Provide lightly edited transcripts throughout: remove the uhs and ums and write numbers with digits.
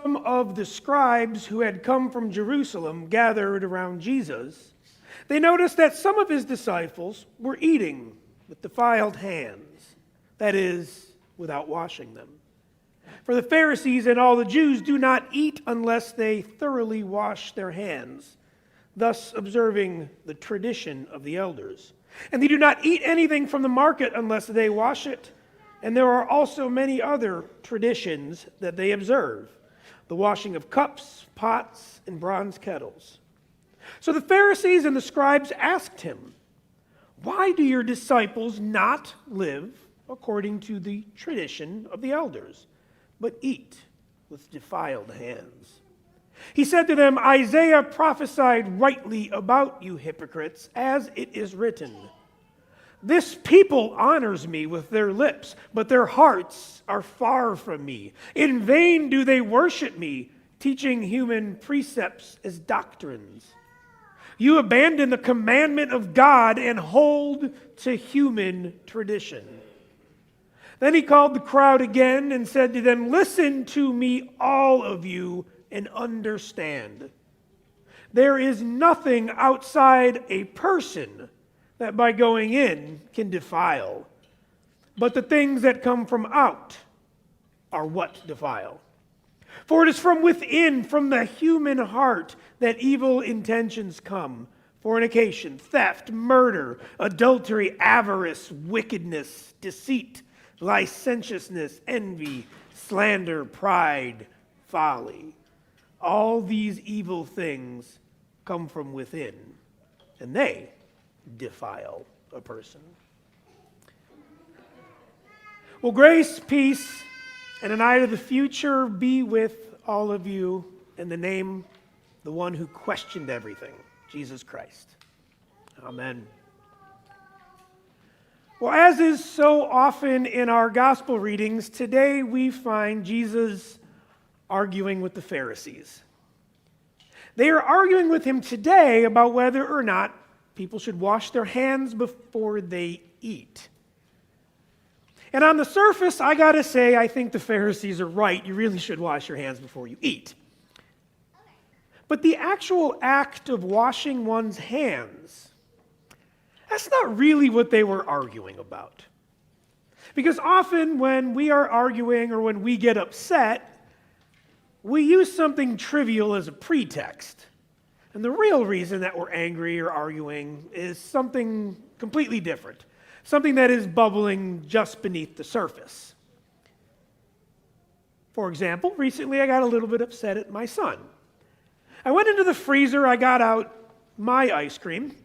some of the scribes who had come from Jerusalem gathered around Jesus, they noticed that some of his disciples were eating with defiled hands, that is, without washing them. For the Pharisees and all the Jews do not eat unless they thoroughly wash their hands, thus observing the tradition of the elders. And they do not eat anything from the market unless they wash it. And there are also many other traditions that they observe, the washing of cups, pots, and bronze kettles. So the Pharisees and the scribes asked him, "Why do your disciples not live according to the tradition of the elders, but eat with defiled hands?" He said to them, "Isaiah prophesied rightly about you hypocrites, as it is written, 'This people honors me with their lips, but their hearts are far from me. In vain do they worship me, teaching human precepts as doctrines. You abandon the commandment of God and hold to human tradition.'" Then he called the crowd again and said to them, "Listen to me, all of you, and understand. There is nothing outside a person that by going in can defile, but the things that come from out are what defile. For it is from within, from the human heart, that evil intentions come: fornication, theft, murder, adultery, avarice, wickedness, deceit, licentiousness, envy, slander, pride, folly. All these evil things come from within, and they defile a person." Well, grace, peace, and an eye to the future be with all of you in the name of the one who questioned everything, Jesus Christ. Amen. Well, as is so often in our gospel readings, today we find Jesus arguing with the Pharisees. They are arguing with him today about whether or not people should wash their hands before they eat. And on the surface, I gotta say, I think the Pharisees are right. You really should wash your hands before you eat. But the actual act of washing one's hands, that's not really what they were arguing about. Because often when we are arguing or when we get upset, we use something trivial as a pretext. And the real reason that we're angry or arguing is something completely different, something that is bubbling just beneath the surface. For example, recently I got a little bit upset at my son. I went into the freezer, I got out my ice cream.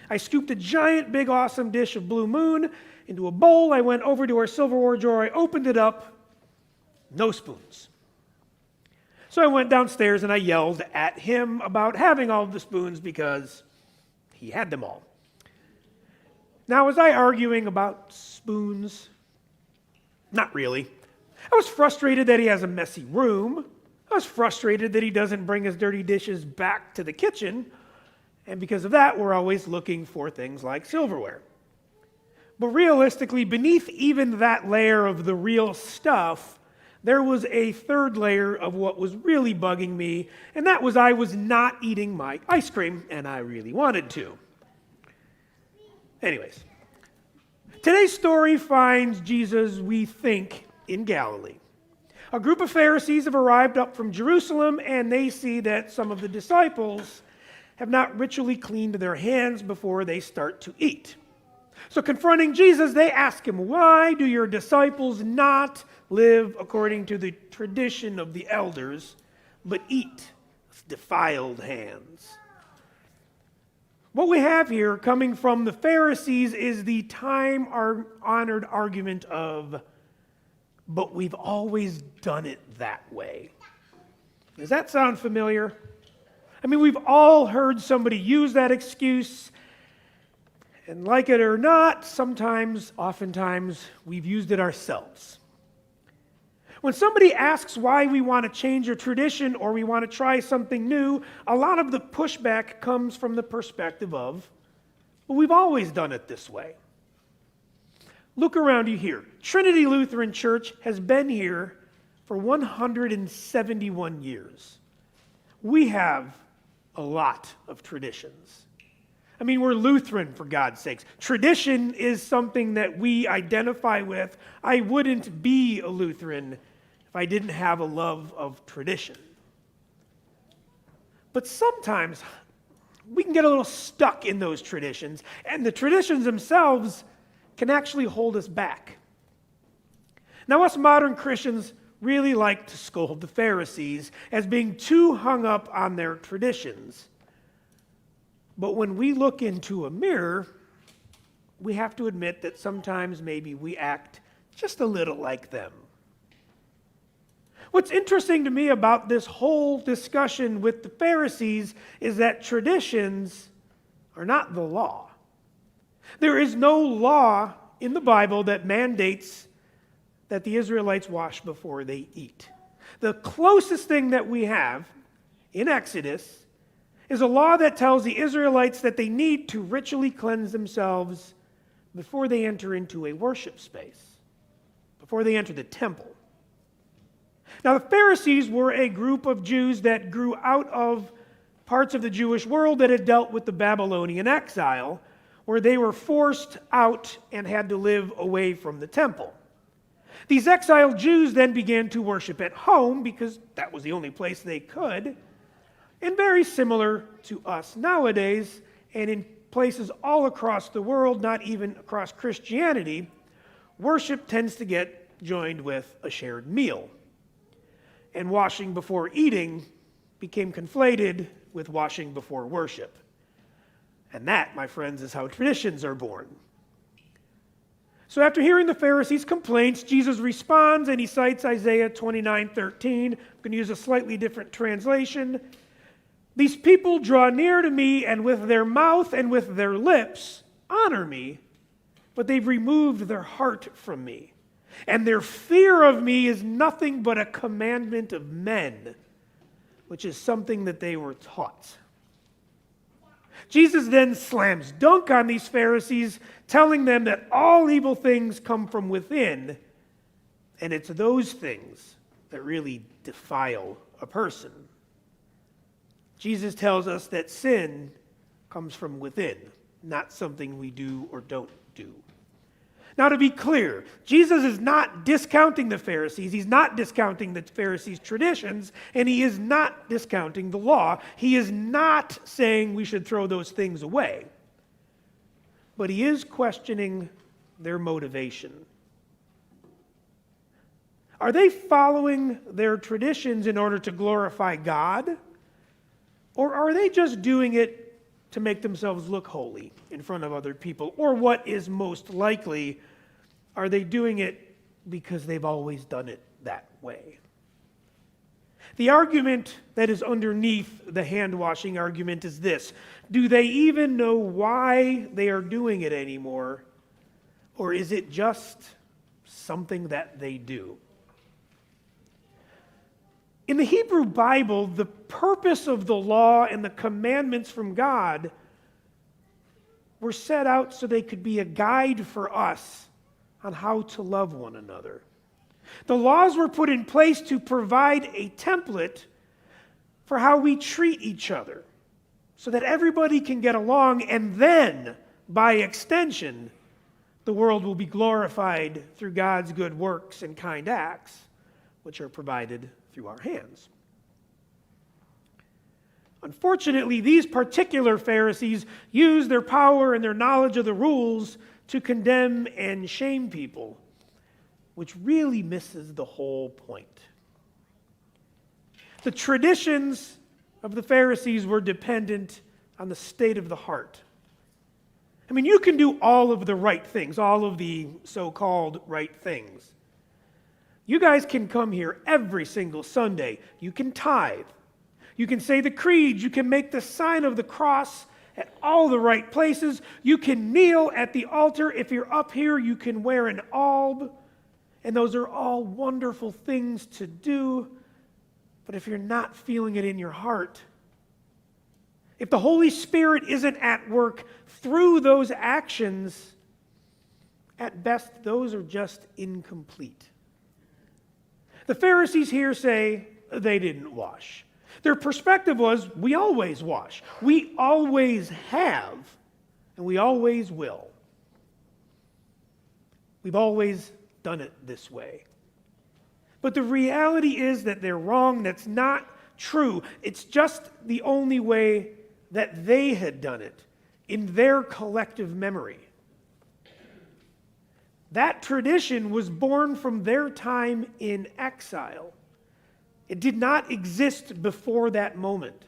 I scooped a giant, big, awesome dish of Blue Moon into a bowl. I went over to our silverware drawer, I opened it up, no spoons. So I went downstairs and I yelled at him about having all of the spoons because he had them all. Now, was I arguing about spoons? Not really. I was frustrated that he has a messy room. I was frustrated that he doesn't bring his dirty dishes back to the kitchen. And because of that, we're always looking for things like silverware. But realistically, beneath even that layer of the real stuff, there was a third layer of what was really bugging me, and that was I was not eating my ice cream, and I really wanted to. Anyways, today's story finds Jesus, we think, in Galilee. A group of Pharisees have arrived up from Jerusalem, and they see that some of the disciples have not ritually cleaned their hands before they start to eat. So confronting Jesus, they ask him, "Why do your disciples not live according to the tradition of the elders, but eat with defiled hands?" What we have here coming from the Pharisees is the time-honored argument of, "But we've always done it that way." Does that sound familiar? I mean, we've all heard somebody use that excuse, and like it or not, oftentimes, we've used it ourselves. When somebody asks why we want to change a tradition or we want to try something new, a lot of the pushback comes from the perspective of, well, we've always done it this way. Look around you here. Trinity Lutheran Church has been here for 171 years. We have a lot of traditions. I mean, we're Lutheran, for God's sakes. Tradition is something that we identify with. I wouldn't be a Lutheran if I didn't have a love of tradition. But sometimes we can get a little stuck in those traditions, and the traditions themselves can actually hold us back. Now, us modern Christians really like to scold the Pharisees as being too hung up on their traditions. But when we look into a mirror, we have to admit that sometimes maybe we act just a little like them. What's interesting to me about this whole discussion with the Pharisees is that traditions are not the law. There is no law in the Bible that mandates that the Israelites wash before they eat. The closest thing that we have in Exodus is a law that tells the Israelites that they need to ritually cleanse themselves before they enter into a worship space, before they enter the temple. Now, the Pharisees were a group of Jews that grew out of parts of the Jewish world that had dealt with the Babylonian exile, where they were forced out and had to live away from the temple. These exiled Jews then began to worship at home because that was the only place they could. And very similar to us nowadays, and in places all across the world, not even across Christianity, worship tends to get joined with a shared meal. And washing before eating became conflated with washing before worship. And that, my friends, is how traditions are born. So after hearing the Pharisees' complaints, Jesus responds and he cites Isaiah 29:13. I'm going to use a slightly different translation. These people draw near to me, and with their mouth and with their lips honor me, but they've removed their heart from me. And their fear of me is nothing but a commandment of men, which is something that they were taught. Jesus then slams dunk on these Pharisees, telling them that all evil things come from within, and it's those things that really defile a person. Jesus tells us that sin comes from within, not something we do or don't do. Now, to be clear, Jesus is not discounting the Pharisees. He's not discounting the Pharisees' traditions, and he is not discounting the law. He is not saying we should throw those things away. But he is questioning their motivation. Are they following their traditions in order to glorify God? Or are they just doing it to make themselves look holy in front of other people? Or what is most likely, are they doing it because they've always done it that way? The argument that is underneath the hand-washing argument is this: do they even know why they are doing it anymore? Or is it just something that they do? In the Hebrew Bible, the purpose of the law and the commandments from God were set out so they could be a guide for us on how to love one another. The laws were put in place to provide a template for how we treat each other so that everybody can get along, and then, by extension, the world will be glorified through God's good works and kind acts, which are provided through our hands. Unfortunately, these particular Pharisees use their power and their knowledge of the rules to condemn and shame people, which really misses the whole point. The traditions of the Pharisees were dependent on the state of the heart. I mean, you can do all of the right things, all of the so-called right things. You guys can come here every single Sunday. You can tithe. You can say the creed. You can make the sign of the cross at all the right places. You can kneel at the altar. If you're up here, you can wear an alb. And those are all wonderful things to do. But if you're not feeling it in your heart, if the Holy Spirit isn't at work through those actions, at best, those are just incomplete. The Pharisees here say they didn't wash. Their perspective was, we always wash. We always have, and we always will. We've always done it this way. But the reality is that they're wrong. That's not true. It's just the only way that they had done it in their collective memory. That tradition was born from their time in exile. It did not exist before that moment.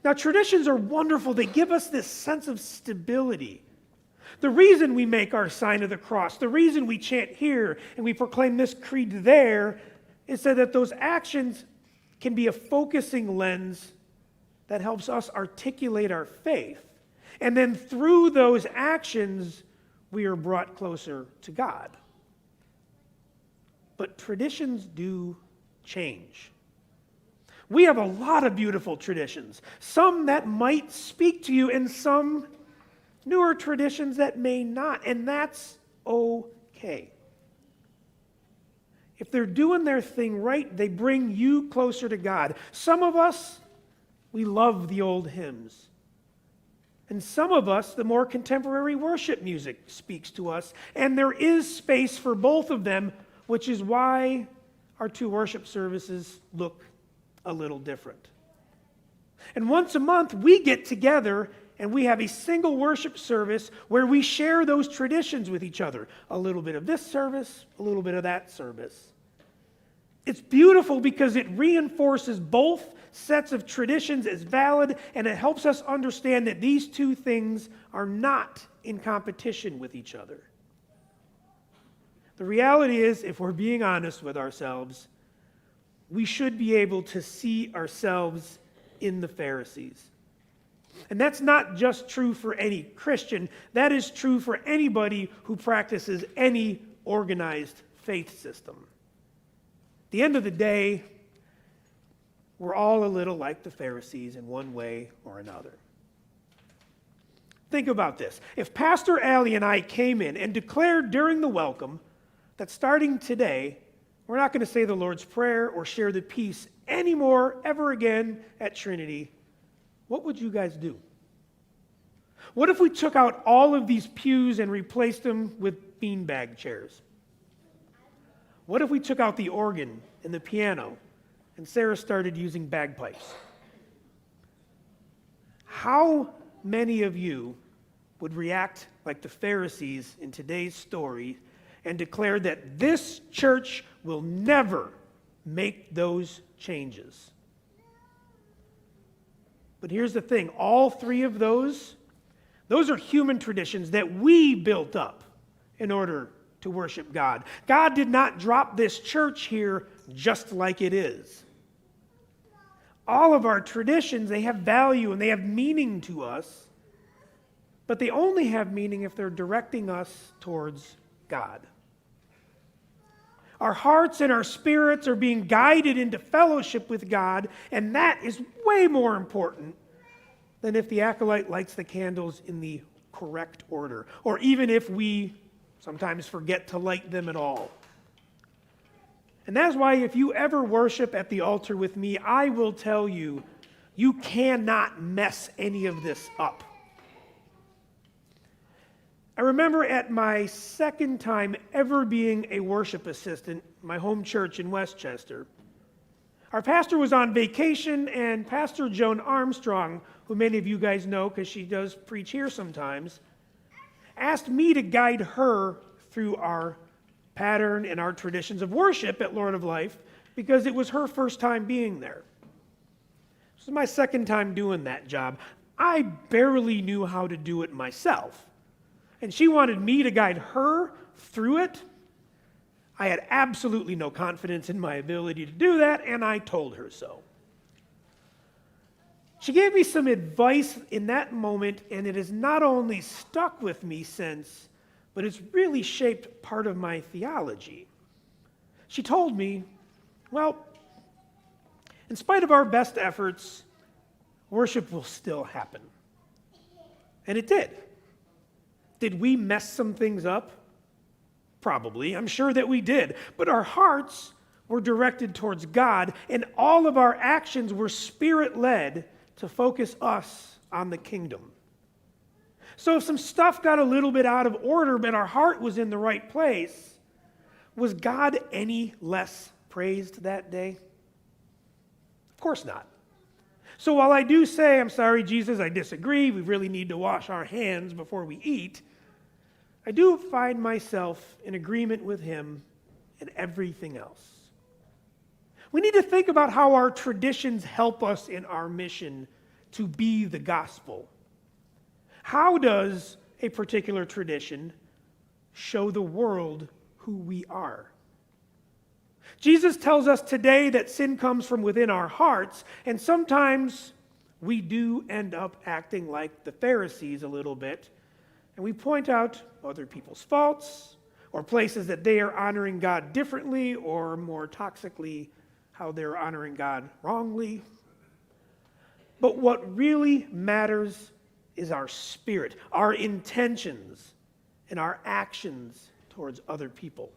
Now, traditions are wonderful. They give us this sense of stability. The reason we make our sign of the cross, the reason we chant here and we proclaim this creed there, is so that those actions can be a focusing lens that helps us articulate our faith. And then through those actions, we are brought closer to God. But traditions do change. We have a lot of beautiful traditions, some that might speak to you and some newer traditions that may not, and that's okay. If they're doing their thing right, they bring you closer to God. Some of us, we love the old hymns. And some of us, the more contemporary worship music speaks to us, and there is space for both of them, which is why our two worship services look a little different. And once a month, we get together and we have a single worship service where we share those traditions with each other. A little bit of this service, a little bit of that service. It's beautiful because it reinforces both sets of traditions as valid, and it helps us understand that these two things are not in competition with each other. The reality is, if we're being honest with ourselves, we should be able to see ourselves in the Pharisees. And that's not just true for any Christian. That is true for anybody who practices any organized faith system. At the end of the day, we're all a little like the Pharisees in one way or another. Think about this. If Pastor Allie and I came in and declared during the welcome that starting today, we're not going to say the Lord's Prayer or share the peace anymore ever again at Trinity, what would you guys do? What if we took out all of these pews and replaced them with beanbag chairs? What if we took out the organ and the piano and Sarah started using bagpipes? How many of you would react like the Pharisees in today's story and declare that this church will never make those changes? But here's the thing, all three of those are human traditions that we built up in order to worship God. God did not drop this church here just like it is. All of our traditions, they have value and they have meaning to us, but they only have meaning if they're directing us towards God. Our hearts and our spirits are being guided into fellowship with God, and that is way more important than if the acolyte lights the candles in the correct order, or even if we sometimes forget to light them at all. And that's why if you ever worship at the altar with me, I will tell you, you cannot mess any of this up. I remember at my second time ever being a worship assistant, my home church in Westchester, our pastor was on vacation, and Pastor Joan Armstrong, who many of you guys know because she does preach here sometimes, asked me to guide her through our pattern and our traditions of worship at Lord of Life because it was her first time being there. This is my second time doing that job. I barely knew how to do it myself. And she wanted me to guide her through it. I had absolutely no confidence in my ability to do that, and I told her so. She gave me some advice in that moment, and it has not only stuck with me since, but it's really shaped part of my theology. She told me, well, in spite of our best efforts, worship will still happen. And it did. Did we mess some things up? Probably. I'm sure that we did. But our hearts were directed towards God, and all of our actions were Spirit-led to focus us on the kingdom. So if some stuff got a little bit out of order, but our heart was in the right place, was God any less praised that day? Of course not. So while I do say, I'm sorry, Jesus, I disagree, we really need to wash our hands before we eat, I do find myself in agreement with him in everything else. We need to think about how our traditions help us in our mission to be the gospel. How does a particular tradition show the world who we are? Jesus tells us today that sin comes from within our hearts, and sometimes we do end up acting like the Pharisees a little bit, and we point out other people's faults or places that they are honoring God differently, or more toxically, how they're honoring God wrongly. But what really matters is our spirit, our intentions, and our actions towards other people.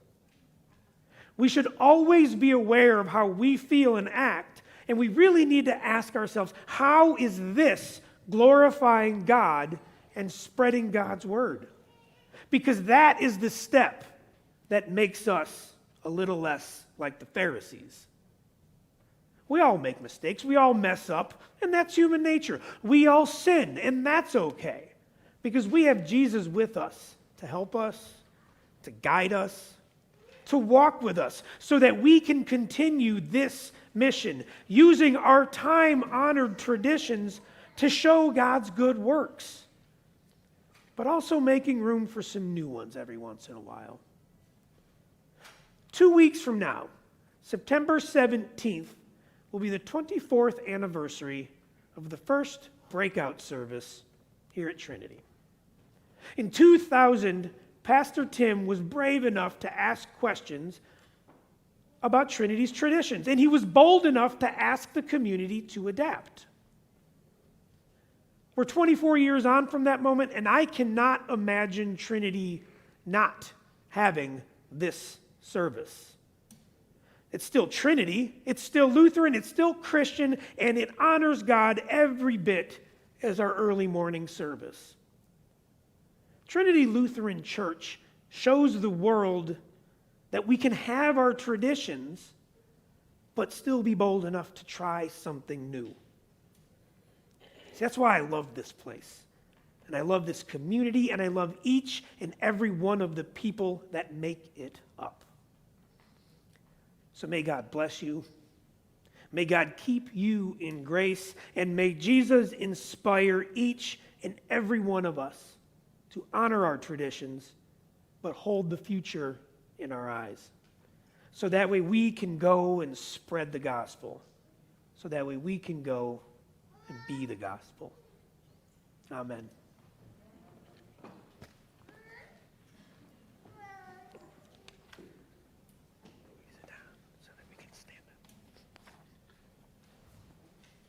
We should always be aware of how we feel and act, and we really need to ask ourselves, how is this glorifying God and spreading God's word? Because that is the step that makes us a little less like the Pharisees. We all make mistakes, we all mess up, and that's human nature. We all sin, and that's okay, because we have Jesus with us to help us, to guide us, to walk with us, so that we can continue this mission, using our time-honored traditions to show God's good works, but also making room for some new ones every once in a while. 2 weeks from now, September 17th, will be the 24th anniversary of the first breakout service here at Trinity. In 2000, Pastor Tim was brave enough to ask questions about Trinity's traditions, and he was bold enough to ask the community to adapt. We're 24 years on from that moment, and I cannot imagine Trinity not having this service. It's still Trinity, it's still Lutheran, it's still Christian, and it honors God every bit as our early morning service. Trinity Lutheran Church shows the world that we can have our traditions, but still be bold enough to try something new. See, that's why I love this place. And I love this community, and I love each and every one of the people that make it up. So may God bless you. May God keep you in grace, and may Jesus inspire each and every one of us to honor our traditions, but hold the future in our eyes. So that way we can go and spread the gospel. So that way we can go and be the gospel. Amen.